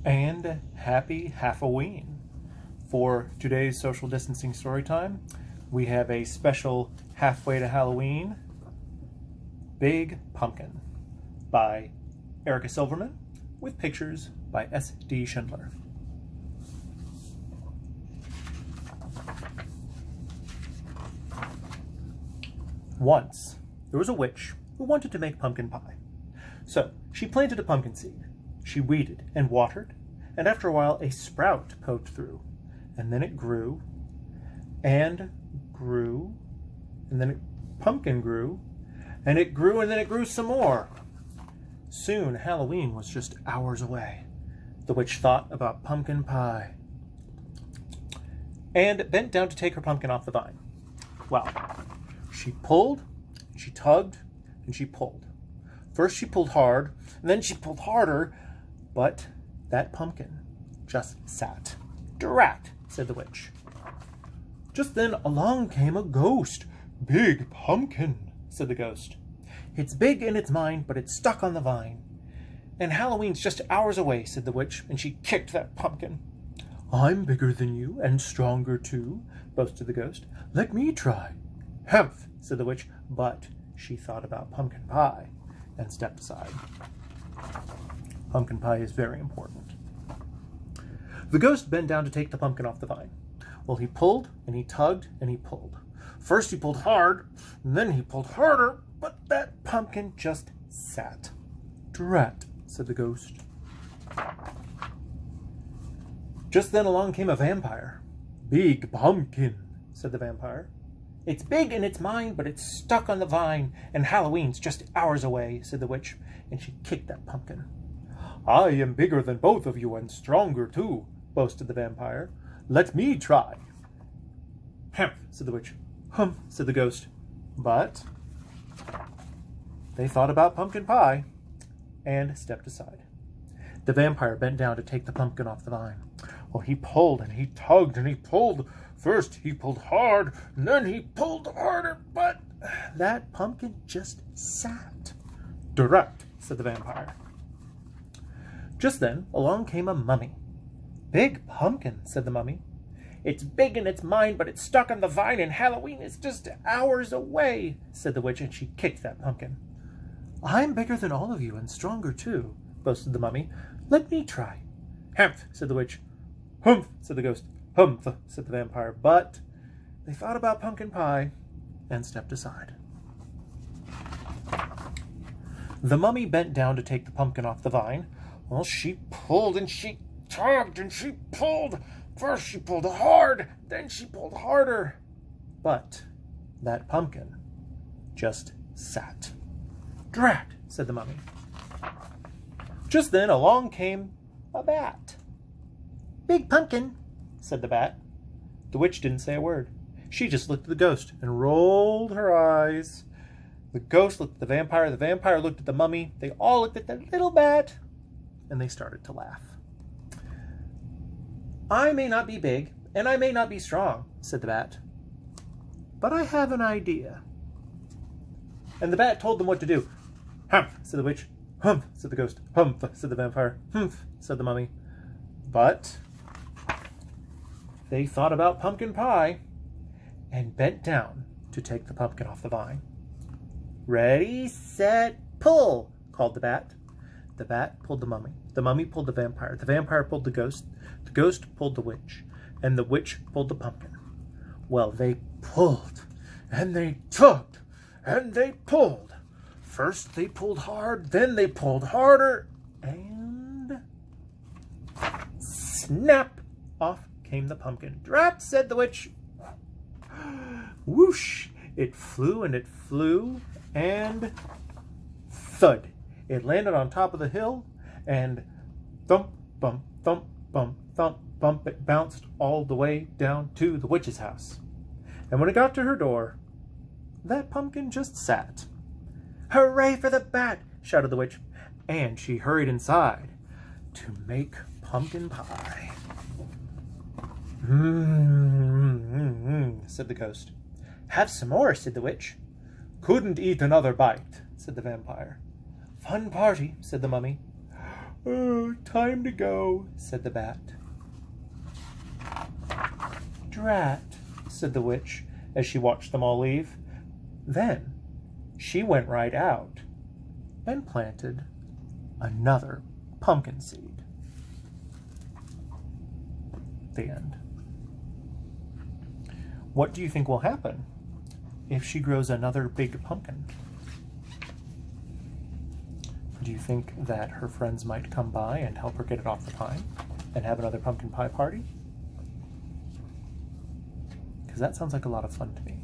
and happy HalfOween. For today's social distancing story time, we have a special Halfway to Halloween Big Pumpkin by Erica Silverman with pictures by S.D. Schindler. Once, there was a witch who wanted to make pumpkin pie. So she planted a pumpkin seed. She weeded and watered, and after a while a sprout poked through. And then it grew, and grew, and then pumpkin grew, and it grew, and then it grew some more. Soon Halloween was just hours away. The witch thought about pumpkin pie and bent down to take her pumpkin off the vine. Well, she pulled, she tugged, and she pulled. First she pulled hard, and then she pulled harder, but that pumpkin just sat. "Drat," said the witch. Just then along came a ghost. "Big pumpkin," said the ghost. "It's big in its mind, but it's stuck on the vine. And Halloween's just hours away," said the witch, and she kicked that pumpkin. "I'm bigger than you, and stronger too," boasted the ghost. "Let me try." "Humph," said the witch, but she thought about pumpkin pie and stepped aside. Pumpkin pie is very important. The ghost bent down to take the pumpkin off the vine. Well, he pulled, and he tugged, and he pulled. First he pulled hard, and then he pulled harder, but that pumpkin just sat. "Drat," said the ghost. Just then along came a vampire. "Big pumpkin," said the vampire. "It's big in its mind, but it's stuck on the vine, and Halloween's just hours away," said the witch, and she kicked that pumpkin. "I am bigger than both of you, and stronger too," boasted the vampire. "Let me try." "Humph," said the witch. "Humph," said the ghost. But they thought about pumpkin pie and stepped aside. The vampire bent down to take the pumpkin off the vine. Well, he pulled and he tugged and he pulled. First he pulled hard, and then he pulled harder, but that pumpkin just sat. "Drat," said the vampire. Just then along came a mummy. "Big pumpkin," said the mummy. "It's big in its mind, but it's stuck on the vine, and Halloween is just hours away," said the witch, and she kicked that pumpkin. "I'm bigger than all of you, and stronger too," boasted the mummy. "Let me try." "Humph," said the witch. "Humph," said the ghost. "Humph," said the vampire. But they thought about pumpkin pie and stepped aside. The mummy bent down to take the pumpkin off the vine. Well, she pulled and she tugged and she pulled. First she pulled hard, then she pulled harder. But that pumpkin just sat. "Drat," said the mummy. Just then along came a bat. "Big pumpkin," said the bat. The witch didn't say a word. She just looked at the ghost and rolled her eyes. The ghost looked at the vampire looked at the mummy. They all looked at the little bat, and they started to laugh. "I may not be big, and I may not be strong," said the bat, "but I have an idea." And the bat told them what to do. "Humph," said the witch. "Humph," said the ghost. "Humph," said the vampire. "Humph," said the mummy. But they thought about pumpkin pie and bent down to take the pumpkin off the vine. "Ready, set, pull," called the bat. The bat pulled the mummy pulled the vampire pulled the ghost pulled the witch, and the witch pulled the pumpkin. Well, they pulled, and they tugged, and they pulled. First they pulled hard, then they pulled harder, and snap! Off came the pumpkin. "Drat," said the witch. Whoosh! It flew, and thud! It landed on top of the hill, and thump, bump, thump, bump, thump, bump, it bounced all the way down to the witch's house. And when it got to her door, that pumpkin just sat. "Hooray for the bat!" shouted the witch, and she hurried inside to make pumpkin pie. Said the ghost. "Have some more," said the witch. "Couldn't eat another bite," said the vampire. "Fun party," said the mummy. "Oh, time to go," said the bat. "Drat," said the witch as she watched them all leave. Then she went right out and planted another pumpkin seed. The end. What do you think will happen if she grows another big pumpkin? Do you think that her friends might come by and help her get it off the pine and have another pumpkin pie party? Because that sounds like a lot of fun to me.